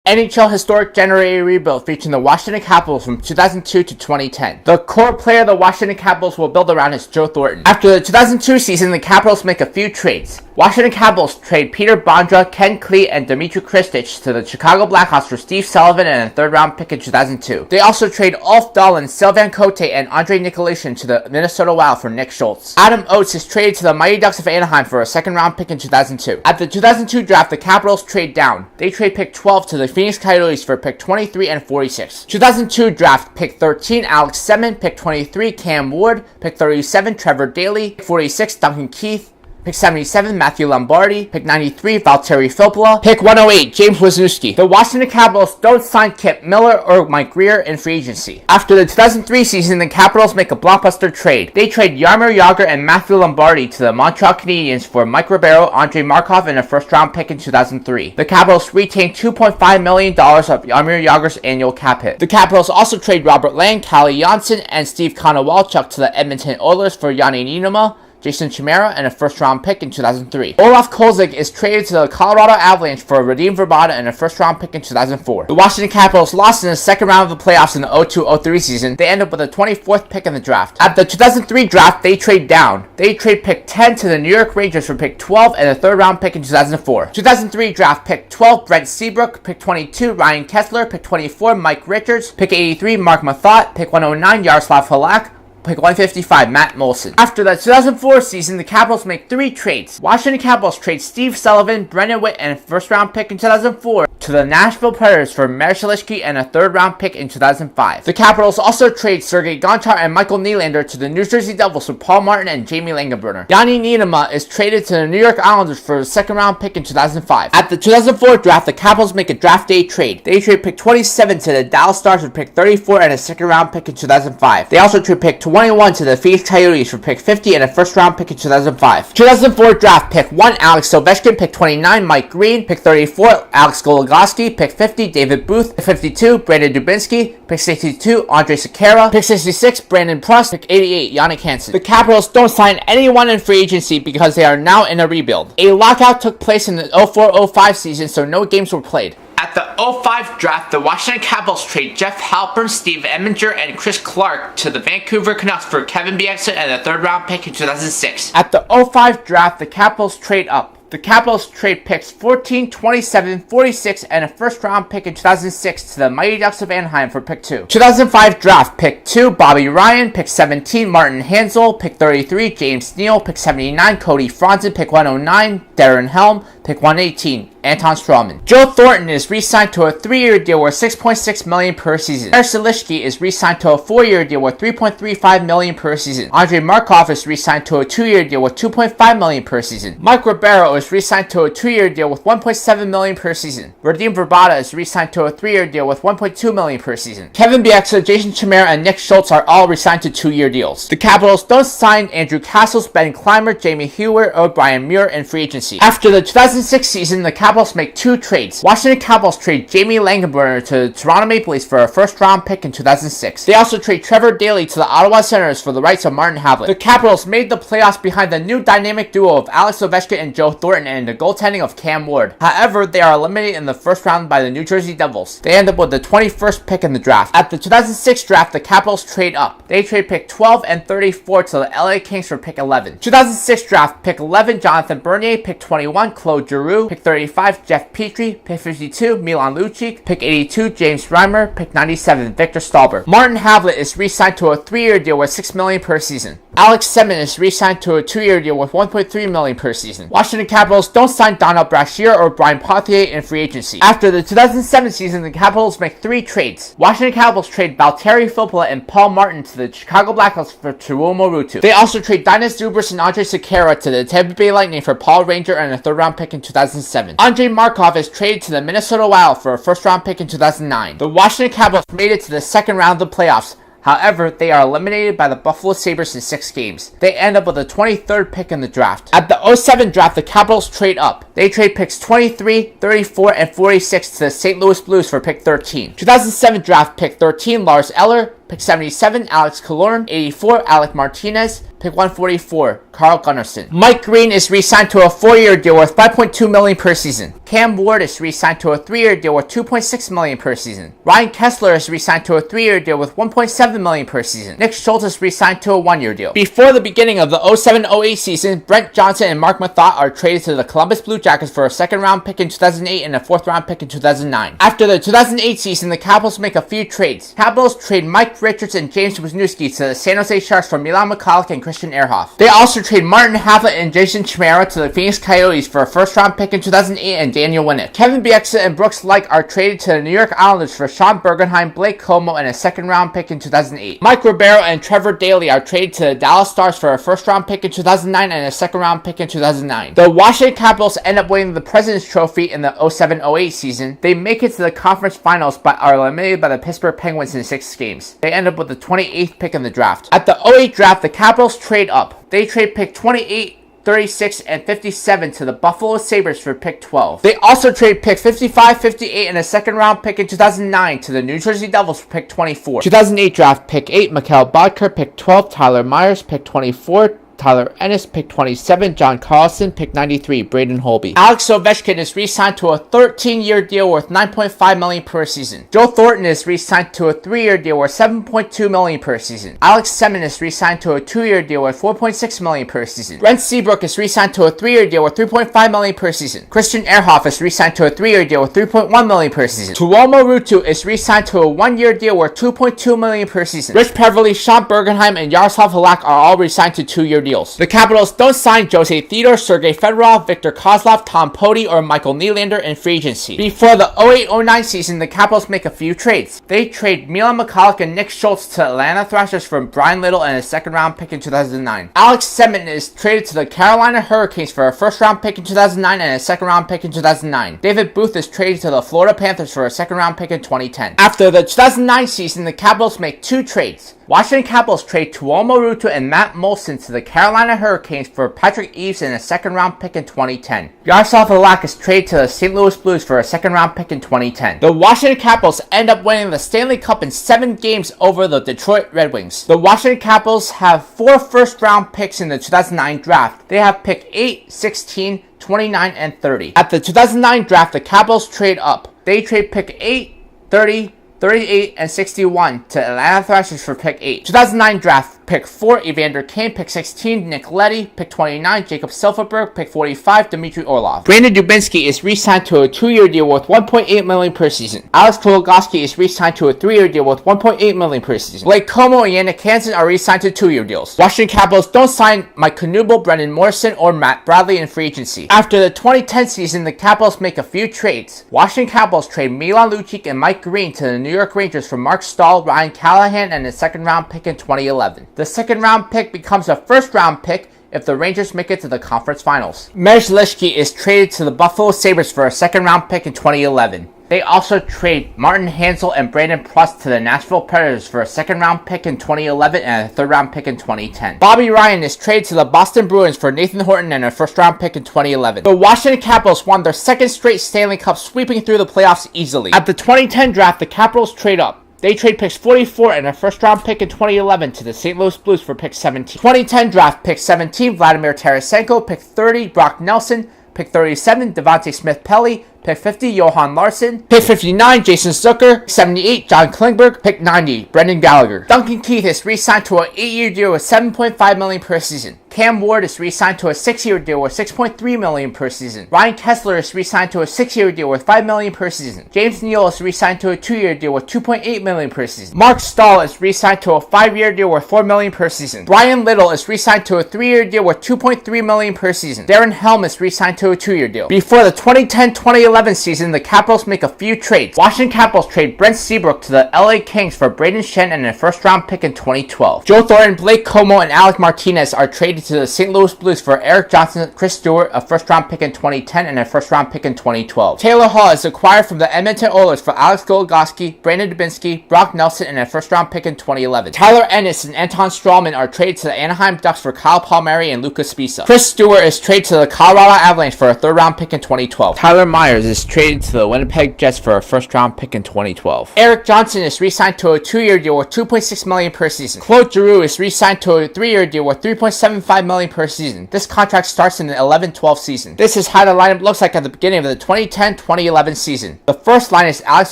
NHL Historic Generator Rebuild featuring the Washington Capitals from 2002 to 2010. The core player the Washington Capitals will build around is Joe Thornton. After the 2002 season, the Capitals make a few trades. Washington Capitals trade Peter Bondra, Ken Cleat, and Dmitry Kristich to the Chicago Blackhawks for Steve Sullivan and a third-round pick in 2002. They also trade Ulf Dahlin, Sylvain Cote, and Andre Nicolishin to the Minnesota Wild for Nick Schultz. Adam Oates is traded to the Mighty Ducks of Anaheim for a second-round pick in 2002. At the 2002 draft, the Capitals trade down. They trade pick 12 to the Phoenix Coyotes for pick 23 and 46. 2002 draft, pick 13, Alex Semin, pick 23, Cam Ward, pick 37, Trevor Daley, pick 46, Duncan Keith, pick 77, Matthew Lombardi. Pick 93, Valtteri Filppula. Pick 108, James Wisniewski. The Washington Capitals don't sign Kip Miller or Mike Grier in free agency. After the 2003 season, the Capitals make a blockbuster trade. They trade Jaromir Jagr and Matthew Lombardi to the Montreal Canadiens for Mike Ribeiro, Andre Markov, and a first-round pick in 2003. The Capitals retain $2.5 million of Jaromir Jagr's annual cap hit. The Capitals also trade Robert Lang, Calle Janssen, and Steve Konowalchuk to the Edmonton Oilers for Yanni Niinimaa, Jason Chimera, and a first-round pick in 2003. Olaf Kolzig is traded to the Colorado Avalanche for Radim Vrbata and a first-round pick in 2004. The Washington Capitals lost in the second round of the playoffs in the 02-03 season. They end up with a 24th pick in the draft. At the 2003 draft, they trade down. They trade pick 10 to the New York Rangers for pick 12 and a third-round pick in 2004. 2003 draft, pick 12, Brent Seabrook, pick 22, Ryan Kesler, pick 24, Mike Richards, pick 83, Mark Mathot, pick 109, Yaroslav Halak, pick 155, Matt Molson. After the 2004 season, the Capitals make three trades. Washington Capitals trade Steve Sullivan, Brendan Witt, and a first-round pick in 2004 to the Nashville Predators for Marshall-Ishki and a third-round pick in 2005. The Capitals also trade Sergei Gonchar and Michael Nylander to the New Jersey Devils for Paul Martin and Jamie Langenbrunner. Yanni Niinimaa is traded to the New York Islanders for a second-round pick in 2005. At the 2004 draft, the Capitals make a draft day trade. They trade pick 27 to the Dallas Stars for pick 34 and a second-round pick in 2005. They also trade pick 21 to the Phoenix Coyotes for pick 50 and a first-round pick in 2005. 2004 draft, pick 1, Alex Ovechkin, pick 29, Mike Green, pick 34, Alex Goligoski, pick 50, David Booth, pick 52, Brandon Dubinsky, pick 62, Andre Sekera, pick 66, Brandon Prust, pick 88, Jannik Hansen. The Capitals don't sign anyone in free agency because they are now in a rebuild. A lockout took place in the 04-05 season, so no games were played. At the 05 draft, the Washington Capitals trade Jeff Halpern, Steve Eminger, and Chris Clark to the Vancouver Canucks for Kevin Bieksa and a third-round pick in 2006. At the 05 draft, the Capitals trade up. The Capitals trade picks 14, 27, 46, and a first-round pick in 2006 to the Mighty Ducks of Anaheim for pick 2. 2005 draft, pick 2, Bobby Ryan, pick 17, Martin Hansel, pick 33, James Neal, pick 79, Cody Franzen, pick 109, Darren Helm, pick 118, Anton Strawman. Joe Thornton is re-signed to a 3-year deal worth $6.6 million per season. Marshall-Ishki is re-signed to a 4-year deal worth $3.35 million per season. Andre Markov is re-signed to a 2-year deal worth $2.5 million per season. Mike Ribeiro is re-signed to a 2-year deal with $1.7 million per season. Radim Vrbata is re-signed to a 3-year deal with $1.2 million per season. Kevin Bieksa, Jason Chimera, and Nick Schultz are all re-signed to 2-year deals. The Capitals don't sign Andrew Castles, Ben Clymer, Jamie Hewitt, or Brian Muir in free agency. After the 2006 season, the Capitals make 2 trades. Washington Capitals trade Jamie Langenbrunner to the Toronto Maple Leafs for a first-round pick in 2006. They also trade Trevor Daley to the Ottawa Senators for the rights of Martin Havlat. The Capitals made the playoffs behind the new dynamic duo of Alex Ovechkin and Joe Thornton and the goaltending of Cam Ward. However, they are eliminated in the first round by the New Jersey Devils. They end up with the 21st pick in the draft. At the 2006 draft, the Capitals trade up. They trade pick 12 and 34 to the LA Kings for pick 11. 2006 draft, pick 11, Jonathan Bernier, pick 21, Claude Giroux, pick 35, Jeff Petrie, pick 52, Milan Lucic, pick 82, James Reimer, pick 97, Victor Stalber. Martin Havlat is re-signed to a 3-year deal worth $6 million per season. Alex Semin is re-signed to a 2-year deal worth $1.3 million per season. Washington Capitals don't sign Donald Brashear or Brian Pothier in free agency. After the 2007 season, the Capitals make 3 trades. Washington Capitals trade Valtteri Filppula and Paul Martin to the Chicago Blackhawks for Tuomo Ruutu. They also trade Dinas Zubris and Andre Sekera to the Tampa Bay Lightning for Paul Ranger and a third-round pick in 2007. Andre Markov is traded to the Minnesota Wild for a first-round pick in 2009. The Washington Capitals made it to the second round of the playoffs. However, they are eliminated by the Buffalo Sabres in 6 games. They end up with the 23rd pick in the draft. At the 07 draft, the Capitals trade up. They trade picks 23, 34, and 46 to the St. Louis Blues for pick 13. 2007 draft, pick 13, Lars Eller, pick 77, Alex Killorn. 84, Alec Martinez. Pick 144, Carl Gunnarsson. Mike Green is re-signed to a 4-year deal worth $5.2 million per season. Cam Ward is re-signed to a 3-year deal worth $2.6 million per season. Ryan Kesler is re-signed to a 3-year deal with $1.7 million per season. Nick Schultz is re-signed to a 1-year deal. Before the beginning of the 07-08 season, Brent Johnson and Mark Mathot are traded to the Columbus Blue Jackets for a 2nd-round pick in 2008 and a 4th-round pick in 2009. After the 2008 season, the Capitals make a few trades. Capitals trade Mike Richards and James Wisniewski to the San Jose Sharks for Milan Michalek and Christian Ehrhoff. They also trade Martin Havlat and Jason Chimera to the Phoenix Coyotes for a 1st-round pick in 2008 and Daniel Winnick. Kevin Bieksa and Brooks Laich are traded to the New York Islanders for Sean Bergenheim, Blake Como, and a 2nd-round pick in 2008. Mike Ribeiro and Trevor Daley are traded to the Dallas Stars for a 1st-round pick in 2009 and a 2nd-round pick in 2009. The Washington Capitals end up winning the President's Trophy in the 07-08 season. They make it to the conference finals but are eliminated by the Pittsburgh Penguins in 6 games. They end up with the 28th pick in the draft. At the 08 draft, the Capitals trade up. They trade pick 28, 36, and 57 to the Buffalo Sabres for pick 12. They also trade pick 55, 58, and a 2nd-round pick in 2009 to the New Jersey Devils for pick 24. 2008 draft, pick 8, Mikhail Bodker, pick 12, Tyler Myers, pick 24, Tyler Ennis, pick 27, John Carlson, pick 93, Braden Holtby. Alex Ovechkin is re-signed to a 13-year deal worth $9.5 million per season. Joe Thornton is re-signed to a 3-year deal worth $7.2 million per season. Alex Semin is re-signed to a 2-year deal worth $4.6 million per season. Brent Seabrook is re-signed to a 3-year deal worth $3.5 million per season. Christian Ehrhoff is re-signed to a 3-year deal worth $3.1 million per season. Tuomo Ruutu is re-signed to a 1-year deal worth $2.2 million per season. Rich Peverly, Sean Bergenheim, and Yaroslav Halak are all re-signed to 2-year deals. The Capitals don't sign Jose Theodore, Sergei Fedorov, Victor Kozlov, Tom Poti, or Michael Nylander in free agency. Before the 08-09 season, the Capitals make a few trades. They trade Milan Michalek and Nick Schultz to Atlanta Thrashers for Brian Little and a 2nd-round pick in 2009. Alex Semin is traded to the Carolina Hurricanes for a 1st-round pick in 2009 and a 2nd-round pick in 2009. David Booth is traded to the Florida Panthers for a 2nd-round pick in 2010. After the 2009 season, the Capitals make 2 trades. Washington Capitals trade Tuomo Ruutu and Matt Molson to the Carolina Hurricanes for Patrick Eaves and a 2nd-round pick in 2010. Yaroslav Halak is traded to the St. Louis Blues for a 2nd-round pick in 2010. The Washington Capitals end up winning the Stanley Cup in 7 games over the Detroit Red Wings. The Washington Capitals have 4 1st-round picks in the 2009 draft. They have pick 8, 16, 29, and 30. At the 2009 draft, the Capitals trade up. They trade pick 8, 30, 38, and 61 to Atlanta Thrashers for pick 8. 2009 draft, pick 4, Evander Kane, pick 16, Nick Leddy, pick 29, Jacob Silfverberg, pick 45, Dmitry Orlov. Brandon Dubinsky is re-signed to a 2-year deal worth $1.8 million per season. Alex Kologowski is re-signed to a 3-year deal worth $1.8 million per season. Blake Como and Yannick Hansen are re-signed to 2-year deals. Washington Capitals don't sign Mike Knuble, Brendan Morrison, or Matt Bradley in free agency. After the 2010 season, the Capitals make a few trades. Washington Capitals trade Milan Lucic and Mike Green to the New York Rangers for Mark Staal, Ryan Callahan, and a 2nd-round pick in 2011. The 2nd-round pick becomes a 1st-round pick if the Rangers make it to the conference finals. Mezhelishki is traded to the Buffalo Sabres for a 2nd-round pick in 2011. They also trade Martin Hansel and Brandon Prust to the Nashville Predators for a 2nd-round pick in 2011 and a 3rd-round pick in 2010. Bobby Ryan is traded to the Boston Bruins for Nathan Horton and a 1st-round pick in 2011. The Washington Capitals won their 2nd straight Stanley Cup, sweeping through the playoffs easily. At the 2010 draft, the Capitals trade up. They trade picks 44 and a 1st-round pick in 2011 to the St. Louis Blues for pick 17. 2010 draft, pick 17, Vladimir Tarasenko, pick 30, Brock Nelson, pick 37, Devontae Smith-Pelly, pick 50, Johan Larsson, pick 59, Jason Zucker, 78, John Klingberg, pick 90, Brendan Gallagher. Duncan Keith is re-signed to an 8-year deal with $7.5 million per season. Cam Ward is re-signed to a 6-year deal worth $6.3 million per season. Ryan Kesler is re-signed to a 6-year deal worth $5 million per season. James Neal is re-signed to a 2-year deal worth $2.8 million per season. Mark Staal is re-signed to a 5-year deal worth $4 million per season. Brian Little is re-signed to a 3-year deal worth $2.3 million per season. Darren Helm is re-signed to a 2-year deal. Before the 2010-2011 season, the Capitals make a few trades. Washington Capitals trade Brent Seabrook to the LA Kings for Braden Shen and a 1st-round pick in 2012. Joe Thornton, Blake Como, and Alec Martinez are traded to the St. Louis Blues for Erik Johnson, Chris Stewart, a first-round pick in 2010, and a first-round pick in 2012. Taylor Hall is acquired from the Edmonton Oilers for Alex Goligoski, Brandon Dubinsky, Brock Nelson, and a first-round pick in 2011. Tyler Ennis and Anton Strawman are traded to the Anaheim Ducks for Kyle Palmieri and Luca Sbisa. Chris Stewart is traded to the Colorado Avalanche for a third-round pick in 2012. Tyler Myers is traded to the Winnipeg Jets for a first-round pick in 2012. Erik Johnson is re-signed to a 2-year deal with $2.6 million per season. Claude Giroux is re-signed to a 3-year deal with $3.75 million per season. This contract starts in the 11-12 season. This is how the lineup looks like at the beginning of the 2010-2011 season. The first line is Alex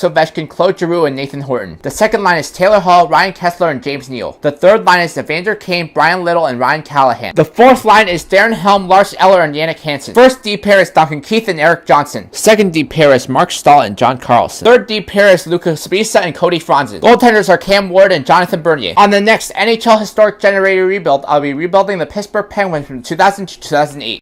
Ovechkin, Claude Giroux, and Nathan Horton. The second line is Taylor Hall, Ryan Kesler, and James Neal. The third line is Evander Kane, Brian Little, and Ryan Callahan. The fourth line is D.Helm-L.Eller-J.Hansen, Lars Eller, and Jannik Hansen. First D pair is Duncan Keith and Erik Johnson. Second D pair is Mark Staal and John Carlson. Third D pair is Luca Sbisa and Cody Franson. Goaltenders are C.Ward and Jonathan Bernier. On the next NHL Historic Generator rebuild, I'll be rebuilding the Pittsburgh Penguins from 2000 to 2008.